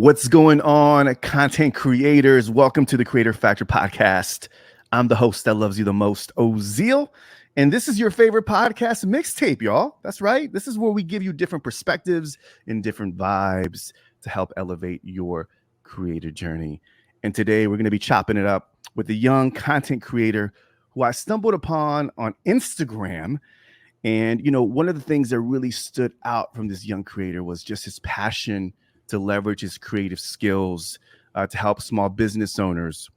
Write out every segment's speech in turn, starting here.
What's going on, content creators? Welcome to the Creator Factor podcast. I'm the host that loves you the most, Ozeal, and this is your favorite podcast mixtape, y'all. That's right. This is where we give you different perspectives and different vibes to help elevate your creator journey. And today we're going to be chopping it up with a young content creator who I stumbled upon on Instagram. And, one of the things that really stood out from this young creator was just his passion to leverage his creative skills to help small business owners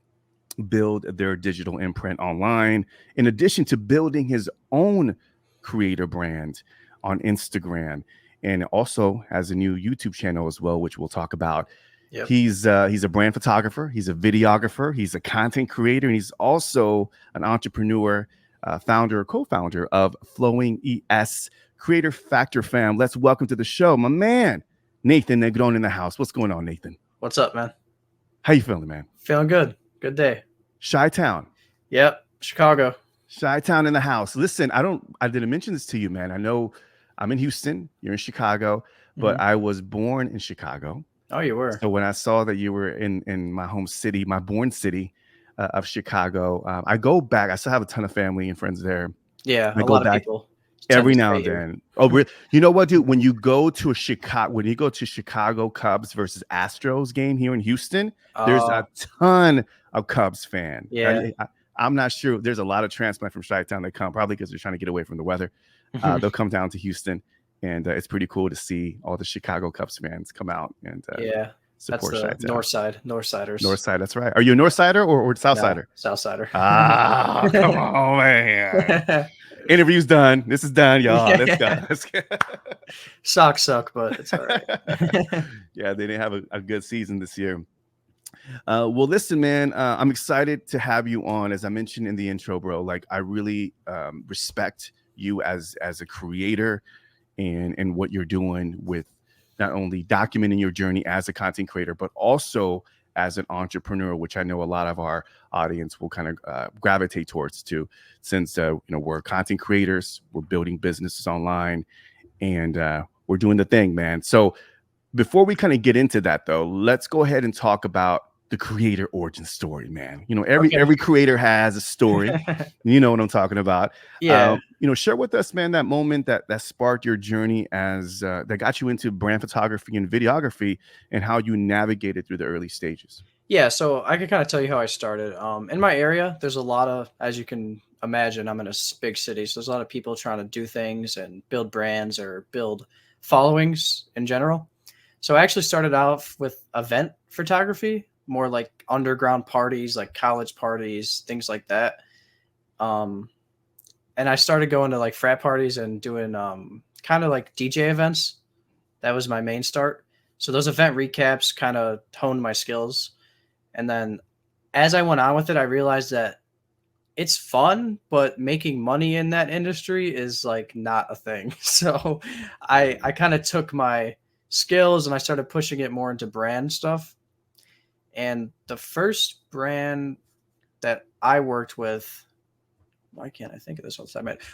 build their digital imprint online, in addition to building his own creator brand on Instagram, and also has a new YouTube channel as well, which we'll talk about. Yep. He's a brand photographer, he's a videographer, he's a content creator, and he's also an entrepreneur, co-founder of Flowing ES. Creator Factor fam, let's welcome to the show my man Nathan Negron in the house. What's going on, Nathan? What's up, man? How you feeling, man? Feeling good. Good day. Chi-Town. Yep. Chicago. Chi-Town in the house. Listen, I didn't mention this to you, man. I know I'm in Houston. You're in Chicago, but I was born in Chicago. Oh, you were? So when I saw that you were in my home city, my born city of Chicago, I go back. I still have a ton of family and friends there. Yeah, I a go lot back of people. every now and then. Oh, really? You know what, dude? When you go to Chicago Cubs versus Astros game here in Houston, there's a ton of Cubs fan. Yeah. I'm not sure. There's a lot of transplant from Chi-Town that come, probably because they're trying to get away from the weather. They'll come down to Houston, and it's pretty cool to see all the Chicago Cubs fans come out and support that's the Chi-Town. Northsiders. Northside, that's right. Are you a Northsider or Southsider? No, Southsider. Ah, come on, man. Interview's done. This is done, y'all. Let's go. Socks suck, but it's all right. Yeah, they didn't have a good season this year. Well, listen, man, I'm excited to have you on. As I mentioned in the intro, bro, like I really respect you as a creator and what you're doing with not only documenting your journey as a content creator, but also as an entrepreneur, which I know a lot of our audience will kind of gravitate towards too, since we're content creators, we're building businesses online, and we're doing the thing, man. So before we kind of get into that, though, let's go ahead and talk about the creator origin story, man. Every creator has a story. You know what I'm talking about. Yeah. Share with us, man, that moment that sparked your journey as that got you into brand photography and videography, and how you navigated through the early stages. Yeah, so I can kind of tell you how I started. In my area, there's a lot of, as you can imagine, I'm in a big city, so there's a lot of people trying to do things and build brands or build followings in general. So I actually started out with event photography, more like underground parties, like college parties, things like that. And I started going to like frat parties and doing kind of like DJ events. That was my main start. So those event recaps kind of honed my skills. And then as I went on with it, I realized that it's fun, but making money in that industry is like not a thing. So I kind of took my skills and I started pushing it more into brand stuff. And the first brand that I worked with, why can't I think of this one?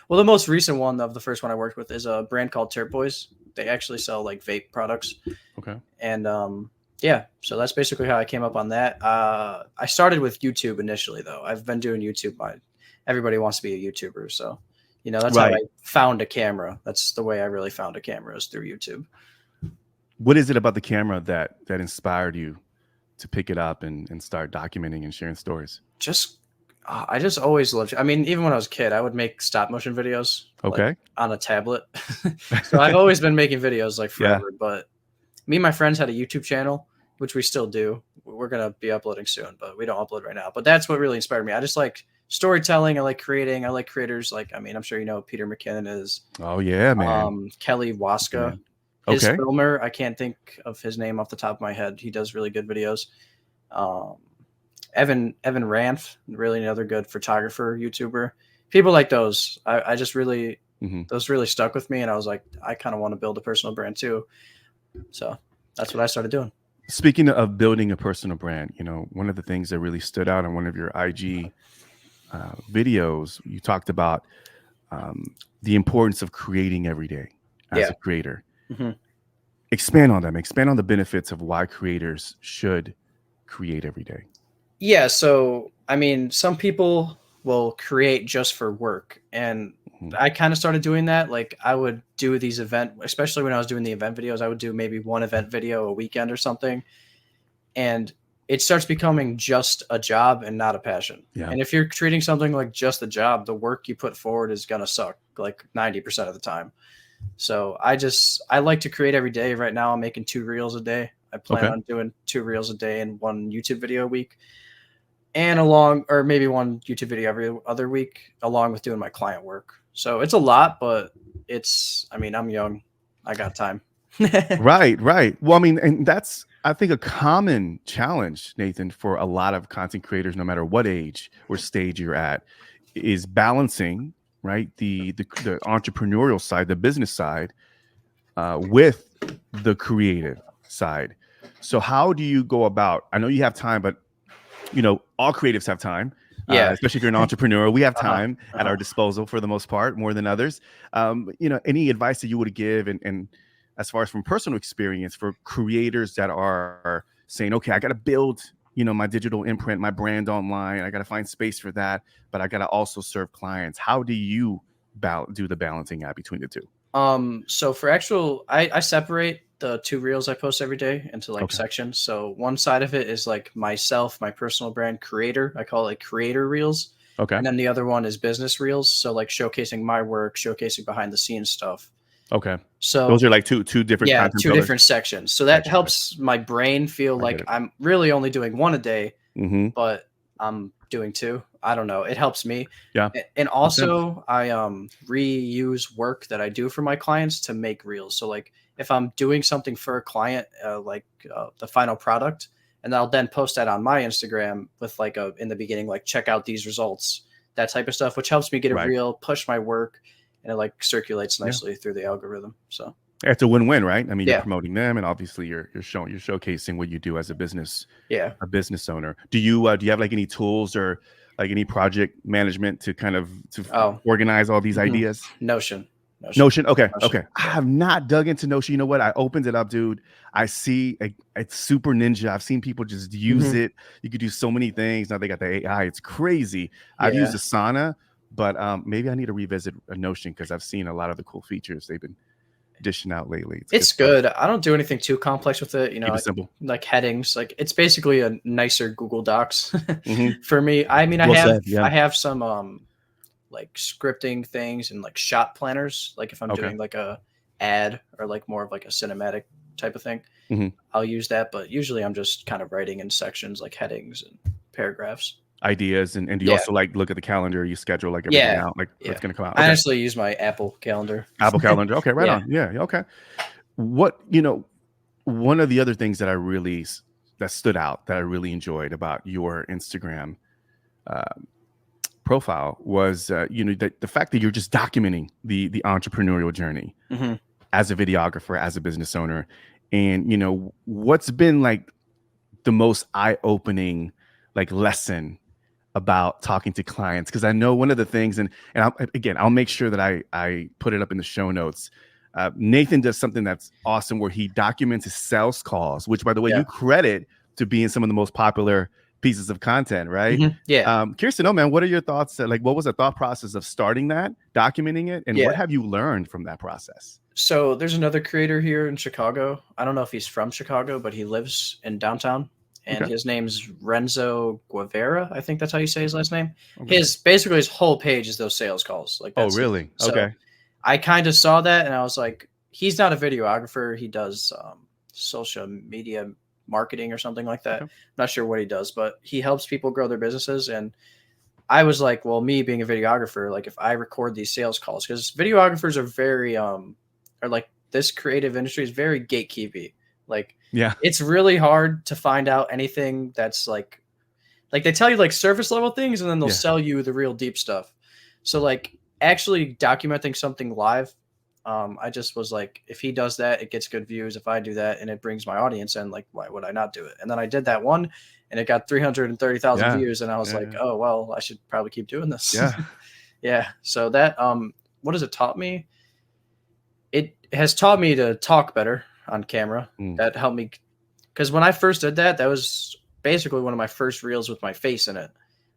Well, the most recent one of the first one I worked with is a brand called Turp Boys. They actually sell like vape products. Okay. And yeah, so that's basically how I came up on that. I started with YouTube initially, though. I've been doing YouTube. Everybody wants to be a YouTuber, so that's right. how I found a camera. That's the way I really found a camera, is through YouTube. What is it about the camera that inspired you to pick it up and start documenting and sharing stories? I just always loved it. I mean, even when I was a kid, I would make stop motion videos. Okay. Like, on a tablet. So I've always been making videos like forever. Yeah. But me and my friends had a YouTube channel, which we still do. We're going to be uploading soon, but we don't upload right now. But that's what really inspired me. I just like storytelling. I like creating. I like creators. Like, I mean, I'm sure you know who Peter McKinnon is. Oh, yeah, man. Kelly Waska. Yeah. His filmer, I can't think of his name off the top of my head. He does really good videos. Evan Ranf, really another good photographer, YouTuber. People like those. I just really, those really stuck with me. And I was like, I kind of want to build a personal brand too. So that's what I started doing. Speaking of building a personal brand, one of the things that really stood out in one of your IG videos, you talked about the importance of creating every day as a creator. Expand on them. Expand on the benefits of why creators should create every day. Yeah, so I mean, some people will create just for work, and Mhm. I kind of started doing that. Like I would do these especially when I was doing the event videos, I would do maybe one event video a weekend or something, and it starts becoming just a job and not a passion. Yeah. And if you're treating something like just a job, the work you put forward is gonna suck like 90% of the time. So I like to create every day. Right now, I'm making 2 reels a day. I plan Okay. on doing 2 reels a day and 1 YouTube video a week, and along or maybe 1 YouTube video every other week, along with doing my client work. So it's a lot, but I mean, I'm young. I got time. Right, right. Well, I mean, and that's I think a common challenge, Nathan, for a lot of content creators, no matter what age or stage you're at, is balancing right the entrepreneurial side, the business side, with the creative side. So, how do you go about? I know you have time, but all creatives have time, Yeah. especially if you're an entrepreneur. We have Uh-huh. time at Uh-huh. our disposal for the most part, more than others. Any advice that you would give, and as far as from personal experience for creators that are saying, okay, I got to build, my digital imprint, my brand online. I got to find space for that, but I got to also serve clients. How do you do the balancing act between the two? So for actual, I separate the 2 reels I post every day into like Okay. sections. So one side of it is like myself, my personal brand creator. I call it creator reels. Okay. And then the other one is business reels. So like showcasing my work, showcasing behind the scenes stuff. Okay. So Those are like two different yeah, content two pillars. different sections. So that Gotcha. helps my brain feel I get like it. I'm really only doing one a day, Mm-hmm. but I'm doing two. I don't know. It helps me. Yeah. And Makes sense. also I reuse work that I do for my clients to make reels. So like if I'm doing something for a client, the final product, and I'll then post that on my Instagram with like a in the beginning, like check out these results, that type of stuff, which helps me get a Right. reel, push my work, and it like circulates Yeah. nicely through the algorithm. So It's a win-win, right? I mean, you're yeah, promoting them, and obviously you're showcasing what you do as yeah. a business owner. Do you have like any tools or like any project management to kind of Oh, organize all these mhm. ideas? Notion. Notion. Okay. Notion. Okay. I Yeah. have not dug into Notion. You know what? I opened it up, dude. I see it's super ninja. I've seen people just use Mhm. it. You could do so many things. Now they got the AI. It's crazy. I've used Yeah. Asana, but maybe I need to revisit a Notion because I've seen a lot of the cool features they've been dishing out lately. It's good It's stuff. good. I don't do anything too complex with it, Keep it simple. like headings. Like it's basically a nicer Google Docs Hmm. for me. I mean, Well said. Yeah. I have some like scripting things and like shot planners. Like if I'm Okay. doing like a ad or like more of like a cinematic type of thing, Hmm. I'll use that. But usually I'm just kind of writing in sections like headings and paragraphs. Ideas and do you Yeah. also like look at the calendar? You schedule like everything Yeah. out, like Yeah. what's going to come out? I Okay. honestly use my Apple calendar. Apple Calendar. Okay. Right Yeah. on. Yeah. Yeah, okay. What one of the other things that that stood out that I really enjoyed about your Instagram uh, profile was the fact that you're just documenting the entrepreneurial journey Hmm. as a videographer, as a business owner, and what's been like the most eye-opening like lesson about talking to clients, because I know one of the things, and I'll make sure that I put it up in the show notes. Nathan does something that's awesome where he documents his sales calls, which, by the way, Yeah. you credit to being some of the most popular pieces of content, right? Yeah. Curious to know, man, what are your thoughts? Like, what was the thought process of starting that, documenting it, and what Yeah. have you learned from that process? So there's another creator here in Chicago. I don't know if he's from Chicago, but he lives in downtown, and Okay. his name's Renzo Guevara. I think that's how you say his last name. Okay. His whole page is those sales calls. Like Oh, that's it. really? So Okay. I kind of saw that, and I was like, he's not a videographer. He does social media marketing or something like that. Okay. I'm not sure what he does, but he helps people grow their businesses. And I was like, well, me being a videographer, like if I record these sales calls, because videographers are very are like this creative industry is very gatekeepy. Like Yeah. it's really hard to find out anything that's like they tell you like surface level things and then they'll Yeah. sell you the real deep stuff. So like actually documenting something live, I just was like, if he does that, it gets good views. If I do that and it brings my audience in, like why would I not do it? And then I did that one and it got 330,000 Yeah. views and I was like, Yeah. oh well, I should probably keep doing this. Yeah. Yeah. So that what has it taught me? It has taught me to talk better. on camera. Mm. That helped me, because when I first did that, that was basically one of my first reels with my face in it.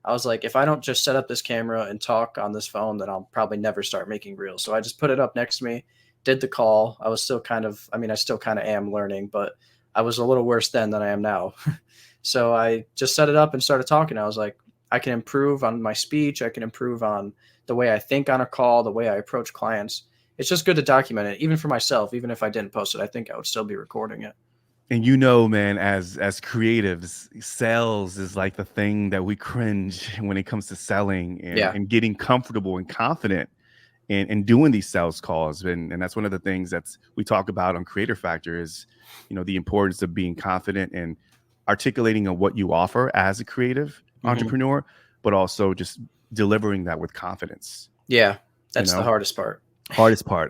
I was like, if I don't just set up this camera and talk on this phone, then I'll probably never start making reels. So I just put it up next to me, did the call. I was still kind of, I mean, I still kind of am learning, but I was a little worse then than I am now. So I just set it up and started talking. I was like, I can improve on my speech. I can improve on the way I think on a call, the way I approach clients. It's just good to document it, even for myself. Even if I didn't post it, I think I would still be recording it. And you know, man, as creatives, sales is like the thing that we cringe when it comes to selling and getting comfortable and confident in doing these sales calls. And that's one of the things that's we talk about on Creator Factor is, you know, the importance of being confident and articulating on what you offer as a creative entrepreneur, but also just delivering that with confidence. Yeah, that's the hardest part.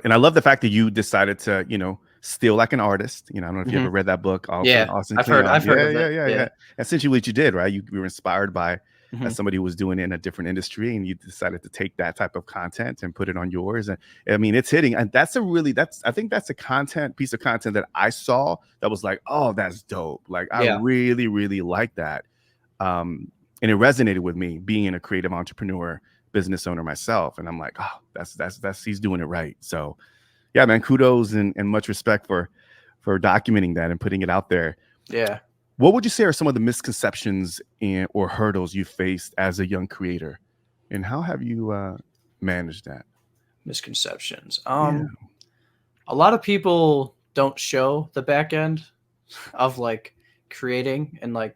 And I love the fact that you decided to, you know, steal like an artist. You know, I don't know if you ever read that book. Austin I've heard of it. Yeah. Essentially what you did, right? You were inspired by somebody who was doing it in a different industry, and you decided to take that type of content and put it on yours. And I mean, it's hitting. And I think that's a piece of content that I saw that was like, oh, that's dope. Like, I really, really like that. And it resonated with me being a creative entrepreneur, business owner myself. And I'm like, oh, that's he's doing it right. So yeah, man, kudos and much respect for documenting that and putting it out there. Yeah. What would you say are some of the misconceptions or hurdles you faced as a young creator, and how have you managed that? Misconceptions. A lot of people don't show the back end of like creating, and like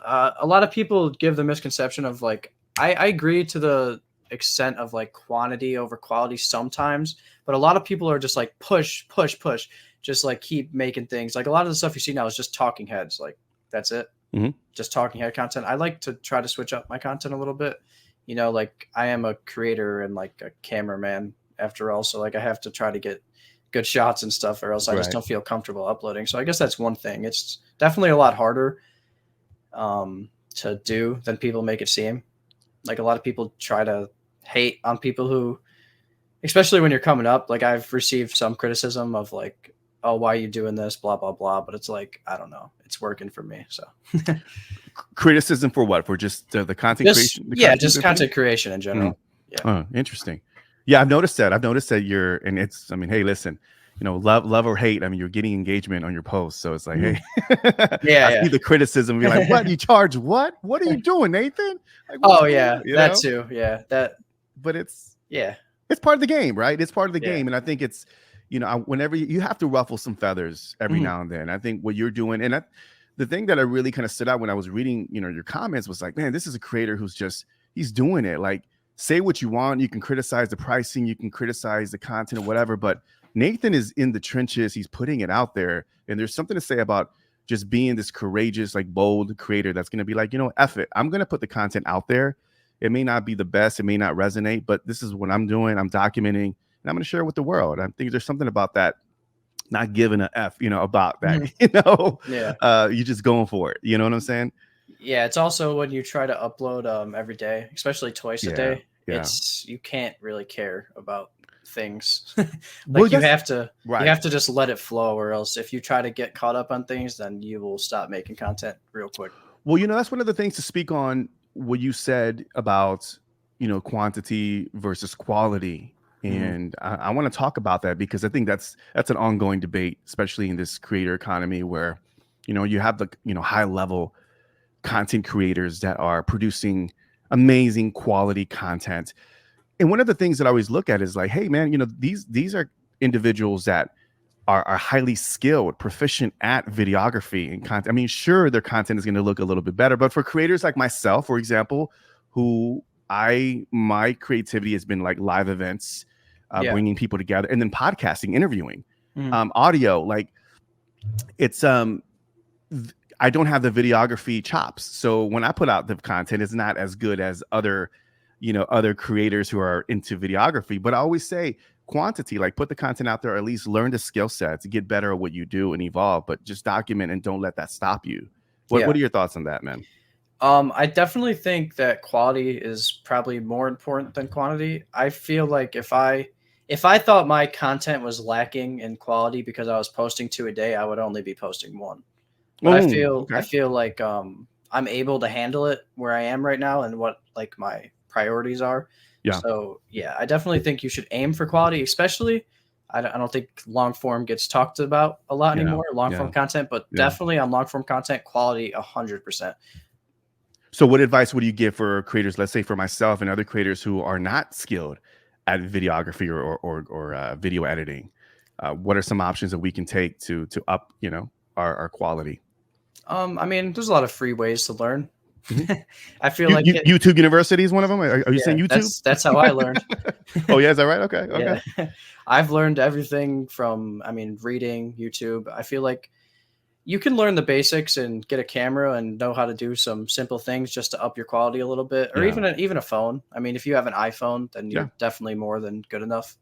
a lot of people give the misconception of like, I agree to the extent of like quantity over quality sometimes, but a lot of people are just like push, just like keep making things. Like a lot of the stuff you see now is just talking heads. Like that's it. Just talking head content. I like to try to switch up my content a little bit. You know, like I am a creator and like a cameraman after all. So like I have to try to get good shots and stuff, or else I just don't feel comfortable uploading. So I guess that's one thing. It's definitely a lot harder to do than people make it seem. Like a lot of people try to hate on people who, especially when you're coming up, like I've received some criticism of like, oh, why are you doing this? Blah, blah, blah. But it's like, I don't know. It's working for me. So criticism for what? For just the content creation? Just content creation in general. Yeah. Oh, interesting. Yeah, I've noticed that you're, and it's, I mean, hey, listen, you know, love or hate, I mean, you're getting engagement on your posts. So it's like, hey, I see the criticism. You're like, what? You charge what? What are you doing, Nathan? Like, that too. Yeah. But it's part of the game, right? It's part of the game. And I think it's, you know, whenever you have to ruffle some feathers every now and then. I think what you're doing, and the thing that I really kind of stood out when I was reading, you know, your comments was like, man, this is a creator who's just, he's doing it. Like, say what you want. You can criticize the pricing, you can criticize the content or whatever, but Nathan is in the trenches. He's putting it out there. And there's something to say about just being this courageous, like bold creator that's going to be like, you know, F it. I'm going to put the content out there. It may not be the best. It may not resonate, but this is what I'm doing. I'm documenting and I'm going to share it with the world. I think there's something about that, not giving a F, you know, about that, you know, you're just going for it. You know what I'm saying? Yeah. It's also when you try to upload every day, especially twice a day, you can't really care about things. Like you have to just let it flow, or else if you try to get caught up on things, then you will stop making content real quick. Well, you know, that's one of the things to speak on what you said about, you know, quantity versus quality. And I want to talk about that because I think that's an ongoing debate, especially in this creator economy where, you know, you have the, you know, high level content creators that are producing amazing quality content. And one of the things that I always look at is like, hey, man, you know, these are individuals that are highly skilled, proficient at videography and content. I mean, sure, their content is going to look a little bit better, but for creators like myself, for example, my creativity has been like live events, bringing people together, and then podcasting, interviewing, audio. Like it's I don't have the videography chops, so when I put out the content, it's not as good as other creators who are into videography. But I always say quantity, like put the content out there, or at least learn the skill sets, get better at what you do and evolve, but just document and don't let that stop you. What are your thoughts on that, man? I definitely think that quality is probably more important than quantity. I feel like if I if I thought my content was lacking in quality because I was posting 2 a day, I would only be posting 1. But I Okay. feel like I'm able to handle it where I am right now and what like my priorities are. Yeah. So yeah, I definitely think you should aim for quality, especially I don't think long form gets talked about a lot Yeah. anymore, long Yeah. form content, but Yeah. definitely on long form content, quality 100%. So what advice would you give for creators, let's say for myself and other creators who are not skilled at videography or video editing? What are some options that we can take to up, our quality? I mean, there's a lot of free ways to learn. Mhm. I feel like it, YouTube University is one of them. Are you saying yeah, YouTube? that's how I learned. Oh yeah, is that right? Okay, okay. Yeah. I've learned everything from, I mean, reading, YouTube. I feel like you can learn the basics and get a camera and know how to do some simple things just to up your quality a little bit, or Yeah, even a phone. I mean, if you have an iPhone, then yeah. you're definitely more than good enough.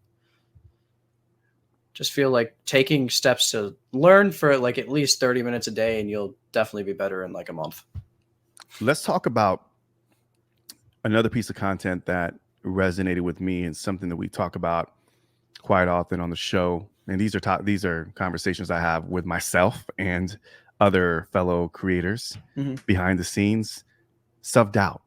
Just feel like taking steps to learn for like at least 30 minutes a day, and you'll definitely be better in like a month. Let's talk about another piece of content that resonated with me and something that we talk about quite often on the show. And these are conversations I have with myself and other fellow creators Mhm. behind the scenes. Self-doubt.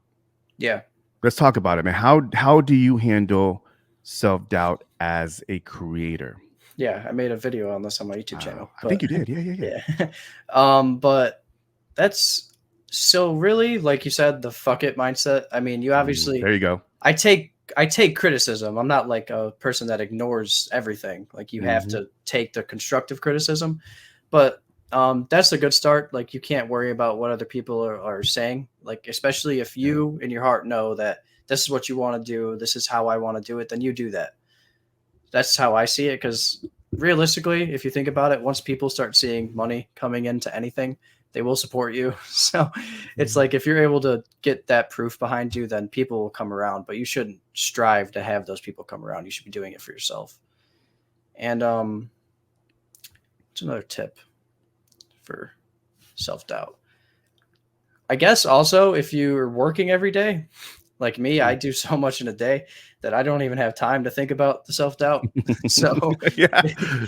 Yeah. Let's talk about it, man. How do you handle self-doubt as a creator? Yeah. I made a video on this on my YouTube channel, I think but you did. Yeah, yeah, yeah. yeah. But that's so really, like you said, the fuck it mindset. I mean, you obviously, There you go. I take criticism. I'm not like a person that ignores everything. Like you have Mhm. to take the constructive criticism, but that's a good start. Like you can't worry about what other people are saying. Like especially if Yeah. you in your heart know that this is what you want to do, this is how I want to do it, then you do that. That's how I see it. Because realistically, if you think about it, once people start seeing money coming into anything, they will support you. So it's Mhm. like if you're able to get that proof behind you, then people will come around. But you shouldn't strive to have those people come around. You should be doing it for yourself. And it's another tip for self doubt. I guess also if you're working every day, like me, I do so much in a day that I don't even have time to think about the self doubt. So Yeah,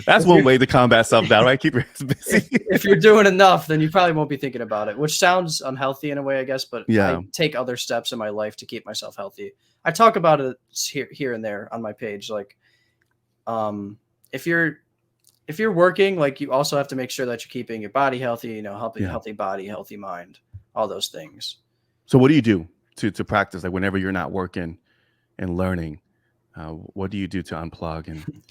that's if one you're way to combat self-doubt, right? Keep your hands busy. if you're doing enough, then you probably won't be thinking about it, which sounds unhealthy in a way, I guess. But I Yeah. take other steps in my life to keep myself healthy. I talk about it here and there on my page. Like, um, if you're working, like you also have to make sure that you're keeping your body healthy. You know, Yeah. healthy body, healthy mind, all those things. So what do you do to practice, like whenever you're not working and learning? What do you do to unplug and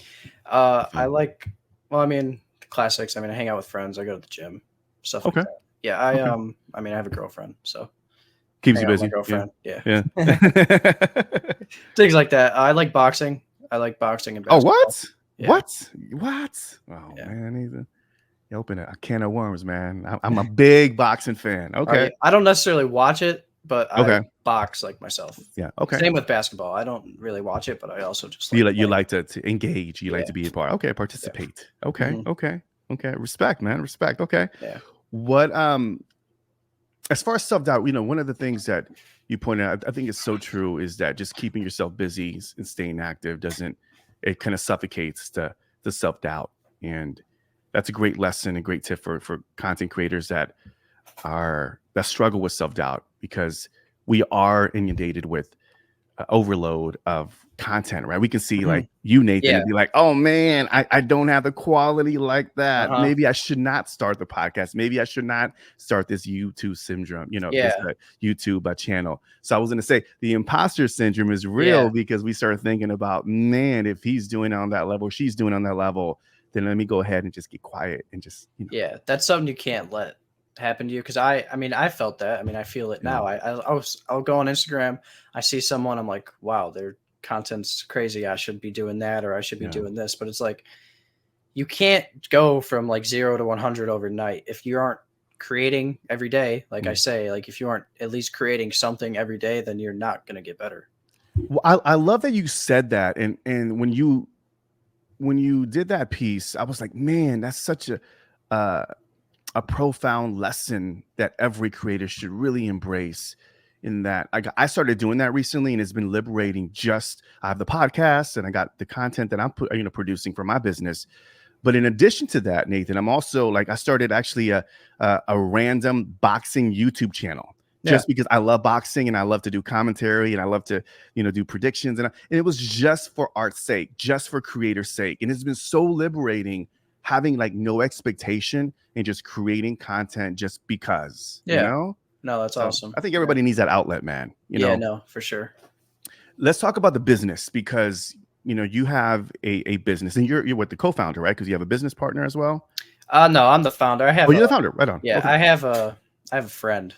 I feel? like, well, I mean, the classics. I mean, I hang out with friends. I go to the gym, stuff like Okay. that. Yeah, Okay. I mean, I have a girlfriend, so Keeps hang you out with my busy. Yeah. girlfriend. Yeah, Yeah. things like that. I like boxing. I like boxing and Oh, basketball. what? Yeah, What? Oh yeah. man, you open a can of worms, man. I'm a big boxing fan. Okay. I don't necessarily watch it, but I Okay. box like myself. Yeah. Okay. Same with basketball. I don't really watch it, but I also just You like like you playing. like to engage. You like Yeah, to be a part. Okay. yeah, Participate. Okay. hmm Okay. Okay. Respect, man. Respect. Okay. yeah, What as far as self-doubt, one of the things that you pointed out, I think it's so true, is that just keeping yourself busy and staying active doesn't, it kind of suffocates the self-doubt. And that's a great lesson, a great tip for content creators that struggle with self-doubt, because we are inundated with overload of content, right? We can see hmm like you, Nathan, yeah, and be like, oh man, I don't have the quality like uh that. huh, Maybe I should not start the podcast. Maybe I should not start this YouTube syndrome, this yeah, YouTube channel. So I was going to say the imposter syndrome is yeah. real, because we start thinking about, man, if he's doing it on that level, she's doing it on that level, then let me go ahead and just get quiet and just, Yeah, that's something you can't let happen to you. Because I mean, I felt that. I mean, I feel it yeah, now. I'll go on Instagram. I see someone. I'm like, wow, their content's crazy. I should be doing that, or I should be yeah, doing this. But it's like you can't go from like 0 to 100 overnight if you aren't creating every day. Like I mm. say, like if you aren't at least creating something every day, then you're not gonna get better. Well, I love that you said that. And when you did that piece, I was like, man, that's such uh, a profound lesson that every creator should really embrace. in that I started doing that recently, and it's been liberating. I have the podcast and I got the content that I'm producing for my business. But in addition to that, Nathan, I'm also I started actually a random boxing YouTube channel. Yeah. Just because I love boxing and I love to do commentary and I love to, do predictions. And it was just for art's sake, just for creator's sake. And it's been so liberating having no expectation and just creating content just because, No, that's So awesome. I think everybody needs that outlet, man. No, for sure. Let's talk about the business because, you have a business and you're with the co-founder, right? Because you have a business partner as well. No, I'm the founder. You're the founder. Right on. Yeah, okay. I have a friend.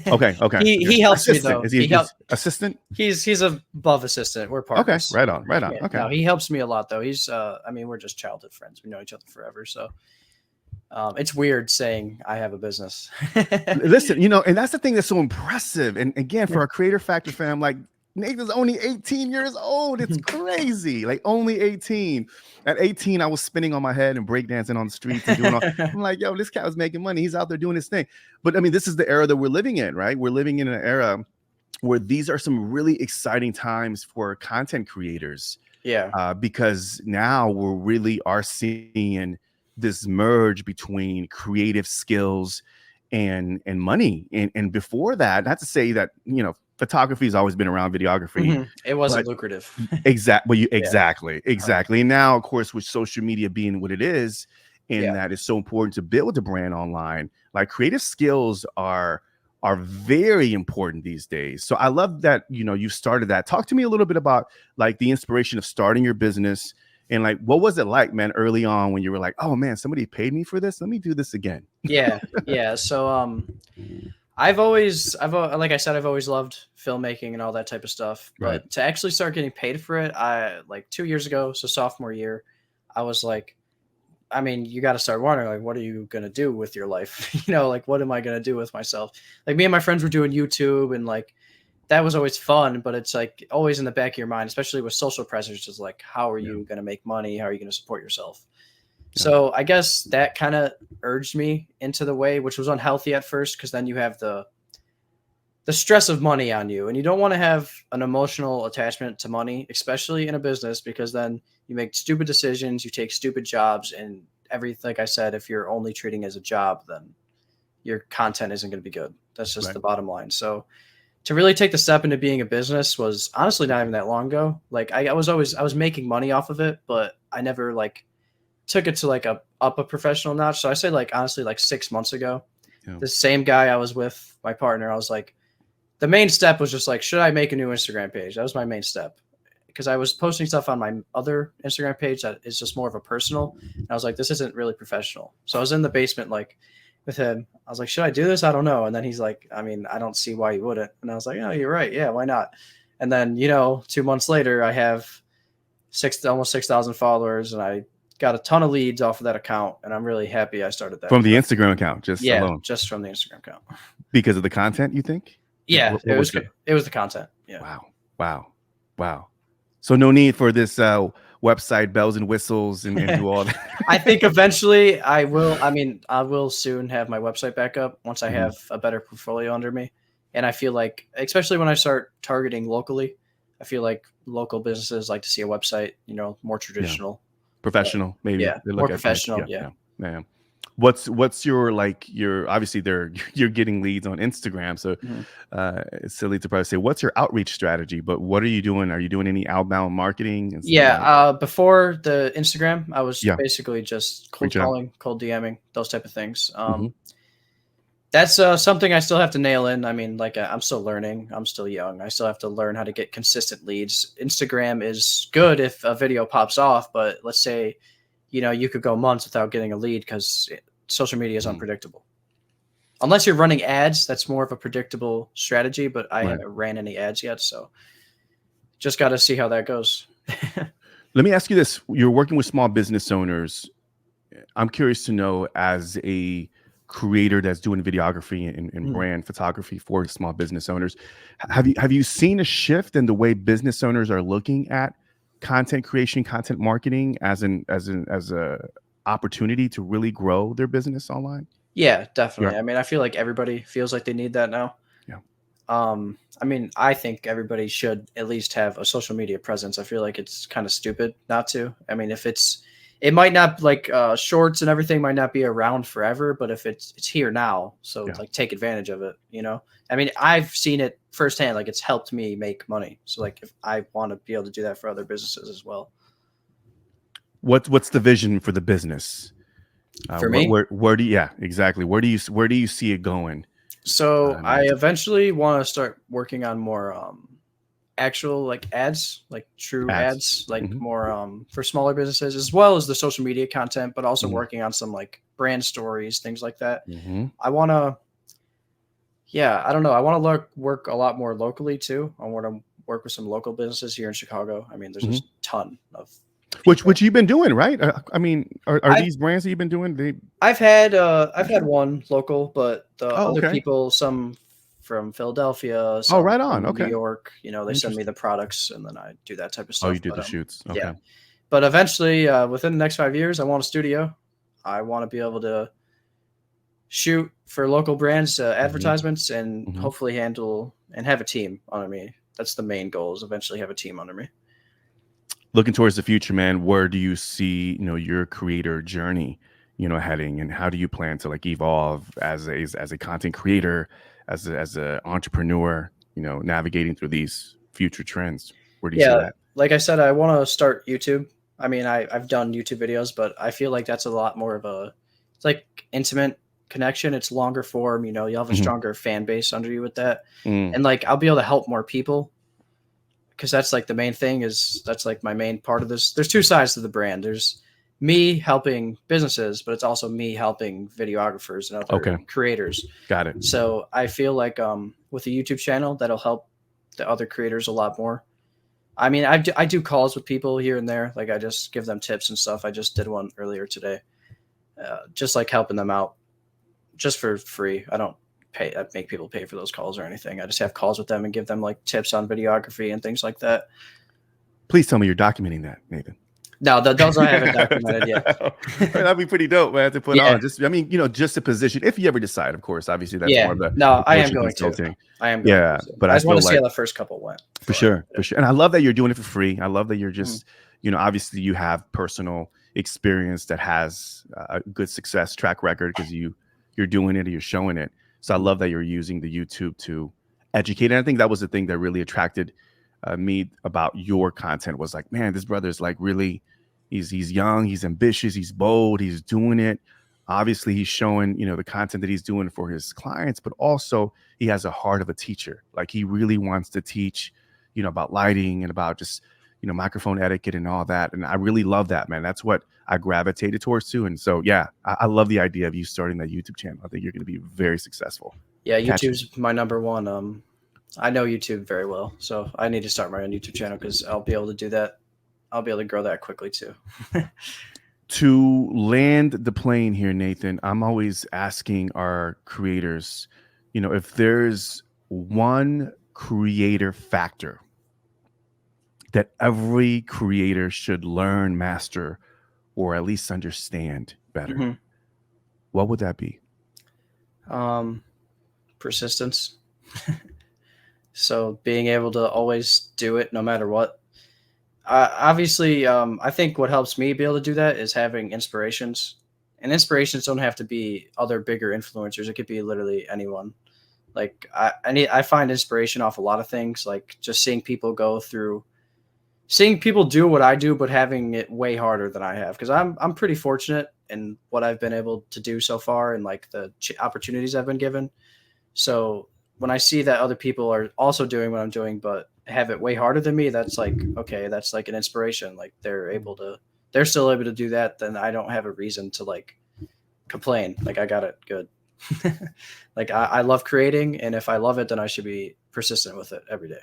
Okay. He helps assistant. me though. Is he assistant? He's above assistant. We're partners. Okay. Right on. Yeah, Okay. No, he helps me a lot though. He's we're just childhood friends. We know each other forever. So it's weird saying I have a business. Listen, and that's the thing that's so impressive. And again, for our Creator Factor fam, Nathan's only 18 years old. It's crazy. Only 18. At 18, I was spinning on my head and breakdancing on the streets and doing all. I'm like, yo, this cat was making money. He's out there doing his thing. But I mean, this is the era that we're living in, right? We're living in an era where these are some really exciting times for content creators. Yeah. Because now we really are seeing this merge between creative skills and money. And before that, not to say that, photography has always been around, videography. Mm-hmm. It wasn't lucrative. Exactly. And now, of course, with social media being what it is, and that it's so important to build a brand online, creative skills are very important these days. So I love that, you started that. Talk to me a little bit about the inspiration of starting your business and what was it like, man, early on when you were like, oh man, somebody paid me for this. Let me do this again. Yeah. So, I've always loved filmmaking and all that type of stuff, but to actually start getting paid for it, I 2 years ago, so sophomore year, I was like, I mean, you got to start wondering, what are you going to do with your life? What am I going to do with myself? Me and my friends were doing YouTube and that was always fun, but it's always in the back of your mind, especially with social pressures, is how are you going to make money? How are you going to support yourself? So I guess that kind of urged me into the way, which was unhealthy at first, because then you have the stress of money on you, and you don't want to have an emotional attachment to money, especially in a business, because then you make stupid decisions, you take stupid jobs, and like I said, if you're only treating it as a job, then your content isn't going to be good. That's just the bottom line. So to really take the step into being a business was honestly not even that long ago. I was making money off of it, but I never took it to up a professional notch. So I say honestly 6 months ago, the same guy I was with, my partner, I was the main step was just should I make a new Instagram page? That was my main step, because I was posting stuff on my other Instagram page that is just more of a personal. And I was this isn't really professional. So I was in the basement with him. I was should I do this? I don't know. And then he's I mean, I don't see why you wouldn't. And I was oh, you're right. Yeah, why not? And then 2 months later, I have almost 6,000 followers, and I got a ton of leads off of that account, and I'm really happy I started that. From the Instagram account, alone? Just from the Instagram account. Because of the content, you think? Yeah, it was the content. Yeah. Wow. So no need for this website bells and whistles and do all that. I think eventually I will. I mean, I will soon have my website back up once I have a better portfolio under me. And I feel especially when I start targeting locally, I feel local businesses like to see a website, more traditional. Professional, maybe. Yeah, more professional. Yeah. What's your obviously you're getting leads on Instagram, so it's silly to probably say what's your outreach strategy, but what are you doing? Are you doing any outbound marketing? Before the Instagram, I was basically just cold calling, cold DMing, those type of things. That's something I still have to nail in. I mean, I'm still learning. I'm still young. I still have to learn how to get consistent leads. Instagram is good if a video pops off, but let's say, you could go months without getting a lead because social media is unpredictable. Unless you're running ads, that's more of a predictable strategy, but I haven't ran any ads yet. So just got to see how that goes. Let me ask you this. You're working with small business owners. I'm curious to know, as a creator that's doing videography and brand photography for small business owners, have you seen a shift in the way business owners are looking at content creation, content marketing as a opportunity to really grow their business online? Yeah, definitely. I mean, I feel everybody feels they need that now. Yeah. I mean, I think everybody should at least have a social media presence. I feel like it's kind of stupid not to. I mean, it might not like shorts and everything might not be around forever, but if it's here now, so Yeah. like take advantage of it. You know, I mean, I've seen it firsthand. Like it's helped me make money. So like if I want to be able to do that for other businesses as well. What's the vision for the business? For me, Where do you, yeah, exactly. Where do you see it going? so I Next. eventually want to start working on more actual like ads, like true Ads. ads, like Mhm. more for smaller businesses, as well as the social media content, but also Mhm. working on some like brand stories, things like that. Mhm. I want to, yeah, I don't know. I want to work a lot more locally too. I want to work with some local businesses here in Chicago. I mean, there's Mhm. just a ton of Which people. you've been doing, right? I mean, are I've these brands that you've been doing? They I've had one local, but the Oh, other okay. people, some from Philadelphia, Oh, some right on. from New Okay. York, you know, they send me Interesting. the products and then I do that type of Oh, you stuff. did But the shoots. yeah. Okay. But eventually, within the next 5 years, I want a studio. I want to be able to shoot for local brands, Mhm. advertisements, and Mhm. hopefully handle and have a team under me. That's the main goal, is eventually have a team under me. Looking towards the future, man, where do you see, your creator journey, heading, and how do you plan to like evolve as a content creator, as a entrepreneur, navigating through these future trends? Where do you see Yeah, that? like I said, I want to start YouTube. I mean, I've done YouTube videos, but I feel like that's a lot more of it's like intimate connection. It's longer form, you know, you'll have a Mhm. stronger fan base under you with that. Mm. And like, I'll be able to help more people because that's like the main thing is that's like my main part of this. There's two sides to the brand. There's me helping businesses, but it's also me helping videographers and other Okay, creators. got it. So I feel like with a YouTube channel, that'll help the other creators a lot more. I mean, I do calls with people here and there. Like I just give them tips and stuff. I just did one earlier today, just like helping them out, just for free. I don't I make people pay for those calls or anything. I just have calls with them and give them like tips on videography and things like that. Please tell me you're documenting that, Nathan. No, those I haven't documented yet. That'd be pretty dope, man, to put Yeah, on. Just, I mean, just a position. If you ever decide, of course, obviously that's more yeah. of No, the I am coaching going to. consulting. I am going Yeah, to. but I I just want feel to see like how the first couple went for before I sure, did for it. sure, and I love that you're doing it for free. I love that you're Mhm. just, obviously you have personal experience that has a good success track record because you're doing it or you're showing it. So I Mhm. love that you're using the YouTube to educate. And I think that was the thing that really attracted me about your content was like, man, this brother's like really, he's young, he's ambitious, he's bold, he's doing it. Obviously, he's showing the content that he's doing for his clients, but also he has a heart of a teacher. Like he really wants to teach, about lighting and about just microphone etiquette and all that. And I really love that, man. That's what I gravitated towards too. And so, yeah, I love the idea of you starting that YouTube channel. I think you're going to be very successful. Yeah, Catch it. YouTube's my number one. I know YouTube very well, so I need to start my own YouTube channel because I'll be able to do that. I'll be able to grow that quickly too. To land the plane here, Nathan, I'm always asking our creators, if there's one creator factor that every creator should learn, master, or at least understand better, hmm what would that be? Um, persistence. So being able to always do it no matter what. Obviously, I think what helps me be able to do that is having inspirations. And inspirations don't have to be other bigger influencers. It could be literally anyone. Like I find inspiration off a lot of things. Like just seeing people do what I do, but having it way harder than I have. Because I'm pretty fortunate in what I've been able to do so far, and like the opportunities I've been given. So when I see that other people are also doing what I'm doing, but have it way harder than me, that's like, okay, that's like an inspiration. Like they're still able to do that. Then I don't have a reason to like complain. Like I got it good. Like I love creating. And if I love it, then I should be persistent with it every day.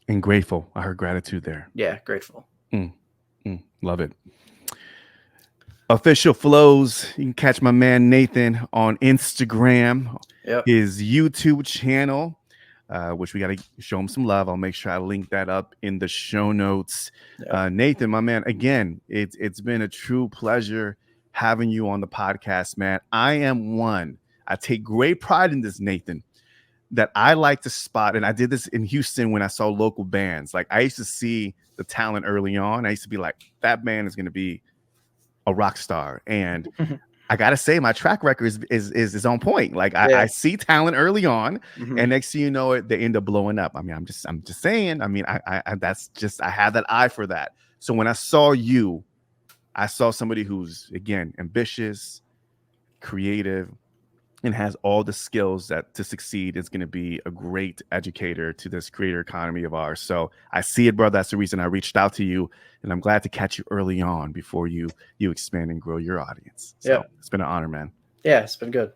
And grateful. I heard gratitude there. Yeah. Grateful. Mm, love it. Official flows. You can catch my man Nathan on Instagram, Yep. his YouTube channel, which we got to show him some love. I'll make sure I link that up in the show notes. Yep. Nathan, my man, again, it's been a true pleasure having you on the podcast, man. I am one. I take great pride in this, Nathan, that I like to spot, and I did this in Houston when I saw local bands. Like, I used to see the talent early on. I used to be like, that band is going to be a rock star. And I gotta say, my track record is on point. Like, I see talent early on, and next thing you know it, they end up blowing up. I mean, I'm just saying. I mean, I that's just, I have that eye for that. So when I saw you, I saw somebody who's, again, ambitious, creative, and has all the skills that to succeed is going to be a great educator to this creator economy of ours. So I see it, bro. That's the reason I reached out to you, and I'm glad to catch you early on before you expand and grow your audience. So it's been an honor, man. Yeah, it's been good.